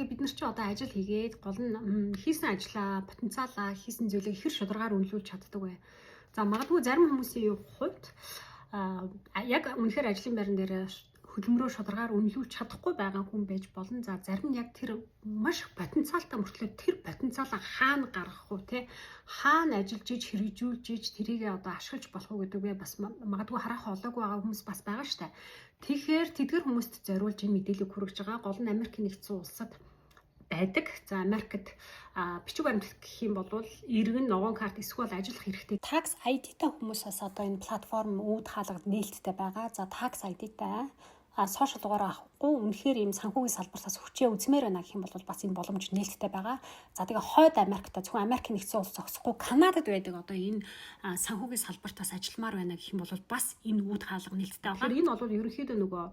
тэгээ бид нар чи одоо ажил хийгээд гол нь хийсэн ажлаа, потенциалаа, хийсэн зүйлийг хэр шударгаар үнэлүүлж чаддаг вэ? За магадгүй зарим хүмүүсийн хувьд яг үнэхээр ажлын байран дээр хөдөлмөрөө шударгаар үнэлүүлж чадахгүй байгаа хүн байж болно. За зарим нь яг тэр маш потенциалтай мөртлөө тэр потенциалаа хаана гаргах уу те хаана ажиллаж иж хэрэгжүүлж иж тэрийг одоо ашиглаж болох уу гэдэгвээ бас магадгүй харах олоогүй байгаа хүмүүс бас байгаа штэ. Тэгэхээр тэдгэр хүмүүст зориулж энэ мэдээлэл хүргэж байгаа. Гол нь Америк нэгдсэн улсад байдаг. За Америкт бичиг баримт гэх юм бол иргэн ногоон карт эсвэл ажиллах хэрэгтэй. Tax ID-тай хүмүүсээс одоо энэ платформ үүд хаалгад нээлттэй байгаа. За Tax ID-тай сошиал дугаараа авахгүй үнэхээр ийм санхүүгийн салбартаас хүчээ үзмээр байна гэх юм бол бас энэ боломж нээлттэй байгаа. За тэгээ хойд Америкта зөвхөн Америк нэгдсэн улс зогсохгүй Канадад байдаг одоо энэ санхүүгийн салбартаас ажилламаар байна гэх юм бол бас энэ үүд хаалга нээлттэй байгаа. Энэ бол ерөнхийдөө нөгөө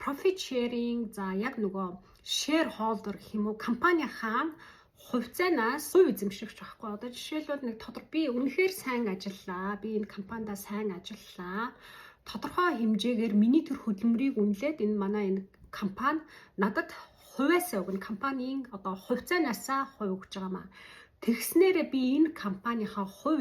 profit sharing за яг нөгөө shareholder гэх юм уу компани хаана хувьцаанаас хувь эзэмшигч байхгүй. Одоо жишээлбэл нэг би үнэхээр сайн ажиллаа. Би энэ компанида сайн ажиллаа. Тодорхой хэмжээгээр миний төр хөдөлмөрийг үнэлээд энэ манай энэ компани надад хувьяасаа өгнө. Компанийн одоо хувьцаанаасаа хувь өгч байгаамаа. Тэгснээрээ би энэ компанийнхаа хувь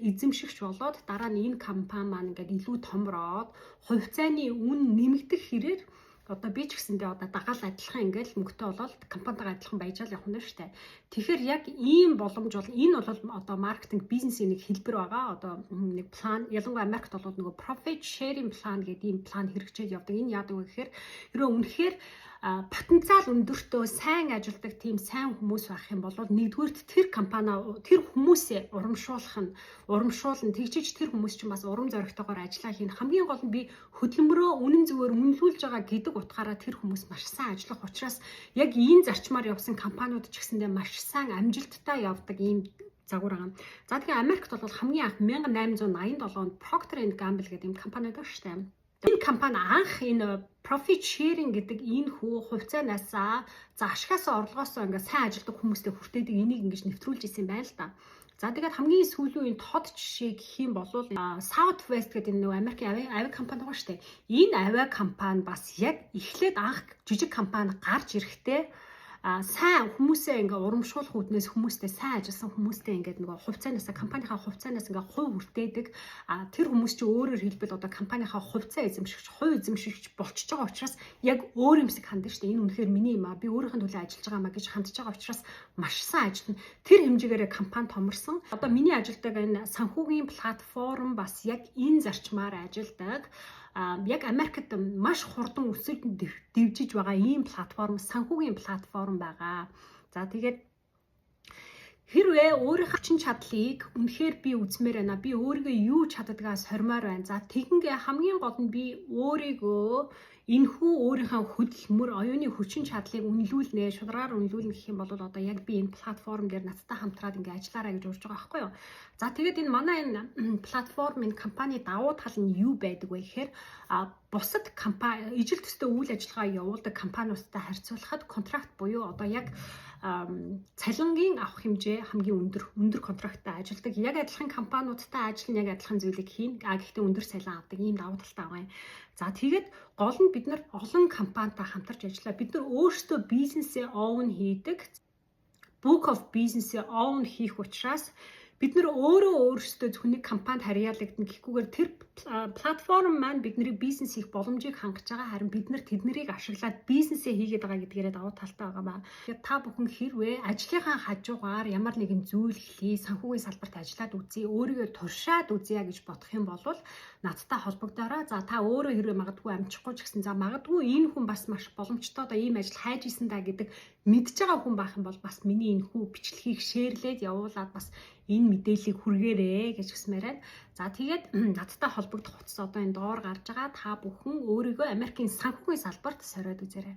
эзэмшигч болоод дараа нь энэ компани маань ингээд илүү томроод хувьцааны үн нэмэгдэх хэрээр одоо би ч гэсэндээ одоо дагаал адилхан ингээл мөнгөтэй болоод компанитайгаа адилхан баяжаал явах нь шүү дээ. Тэгэхээр яг ийм боломж бол энэ бол одоо маркетинг бизнесийн нэг хэлбэр байгаа. Одоо нэг план ялангуяа Америкт бол нөгөө profit sharing plan гэдэг ийм план хэрэгжээд явдаг. Энэ яадаг вэ гэхээр ерөө үнэхээр потенциал өндөртөө сайн ажилдаг тийм сайн хүмүүс байх юм бол нэгдүгürt тэр компани тэр хүмүүсээ урамшуулна тэгжиж тэр хүмүүс чинь бас урам зоригтойгоор ажиллаа хийн хамгийн гол нь би хөдөлмөрөө үнэн зөвөөр үнэлүүлж байгаа гэдэг утгаараа тэр хүмүүс маш сайн ажиллах учраас яг энэ зарчмаар явсан компаниуд ч гэсэндээ маш сайн амжилттай явдаг ийм загвар байгаа. За тэгэхээр Америкт бол хамгийн анх 1887 онд Procter & Gamble гэдэг юм компани байдаг шүү дээ. Энэ компани анх энэ profit sharing гэдэг энэ хувьцаанаасаа за ашгаасаа орлогоосоо ингээд сайн ажилдаг хүмүүстэй хүртээдэг энийг ингэж нэвтрүүлж ирсэн байна л да. За тэгээд хамгийн сүүлийн үеийн тод жишээ гэх юм бол Southwest гэдэг нэг Америкийн авиа компани байгаа шүү дээ. Энэ авиа компани бас яг эхлээд анх жижиг компани гарч ирэхдээ сайн хүмүүсээ ингээ урамшуулах үүднээс хүмүүстэй сайн ажилласан хүмүүстэй ингээд нөгөө хувьцаанаасаа компанийнхаа хувьцаанаас ингээ хувь хүртээдэг тэр хүмүүс чи өөрөөр хэлбэл одоо компанийнхаа хувьцаа эзэмшигч болчихж байгаа учраас яг өөр юмсыг хандна шүү дээ. Энэ үнэхээр миний юм би өөрийнхөө төлөө ажиллаж байгаа маа гэж хандж байгаа учраас маш сайн ажиллана. Тэр хэмжээгээр компани томорсон. Одоо миний ажилдаг энэ санхүүгийн платформ бас яг энэ зарчмаар ажилладаг. Яг Америкт маш хурдан өсөж дэвжиж байгаа ийм платформ санхүүгийн платформ байгаа. За тэгээд хэрвээ өөрийнхөө хүчин чадлыг үнэхээр би үзмээр байна. Би өөрийгөө юу чаддгаас хормоор байна. За тэгингээ хамгийн гол нь би өөрийгөө энэхүү өөрийнхөө хөдөлмөр оюуны хүчин чадлыг үнэлүүлнэ, шударгаар үнэлүүлнэ гэх юм бол одоо яг би энэ платформ дээр надтай хамтраад ингээ ажиллаарай гэж урьж байгаа байхгүй юу. За тэгээд энэ манай энэ платформ энэ компани давуу тал нь юу байдаг вэ гэхээр бусад компани ижил төстэй үйл ажиллагаа явуулдаг компаниудтай харьцуулахад контракт буюу одоо яг цалингийн авах хэмжээ хамгийн өндөр контракттай ажилладаг. Яг адилхан компаниудтай ажиллана, яг адилхан зүйлийг хийн. Гэхдээ өндөр цалин авдаг ийм давуу талтай байгаа юм. За тэгээд гол нь бид нар олон компанитай хамтарч ажиллаа. Бид нар өөрсдөө бизнесээ own хийдэг. Book of business-ээ own хийх учраас бид нар өөрсдөө зөвхөн нэг компанид харьяалагдана гэхгүйгээр тэр платформ маань бидний бизнес хийх боломжийг хангаж байгаа харин бид нар тэднийг ашиглаад бизнесээ хийгээд байгаа гэдгээрээ давуу талтай байгаа маа. Тэгэхээр та бүхэн хэрвээ ажлынхаа хажуугаар ямар нэгэн зүйл хий, санхүүгийн салбарт ажиллаад үзье, өөрийгөө туршаад үзье гэж бодох юм бол надтай холбогдоорой. За та өөрөө хэрвээ магадгүй амжихгүй ч гэсэн за магадгүй энэ хүн бас маш боломжтой одоо ийм ажил хайж исэн да гэдэг мэдж байгаа хүн байх юм бол бас миний энэ хүү бичлэгийг шеэрлээд явуулаад бас энэ мэдээллийг хүргээрэй гэж хүсмээр байна. За тэгээд надтай холбогдох утас одоо энэ доор гарч байгаа та бүхэн өөрийгөө Америкийн санхүүгийн салбарт сориод үзээрэй.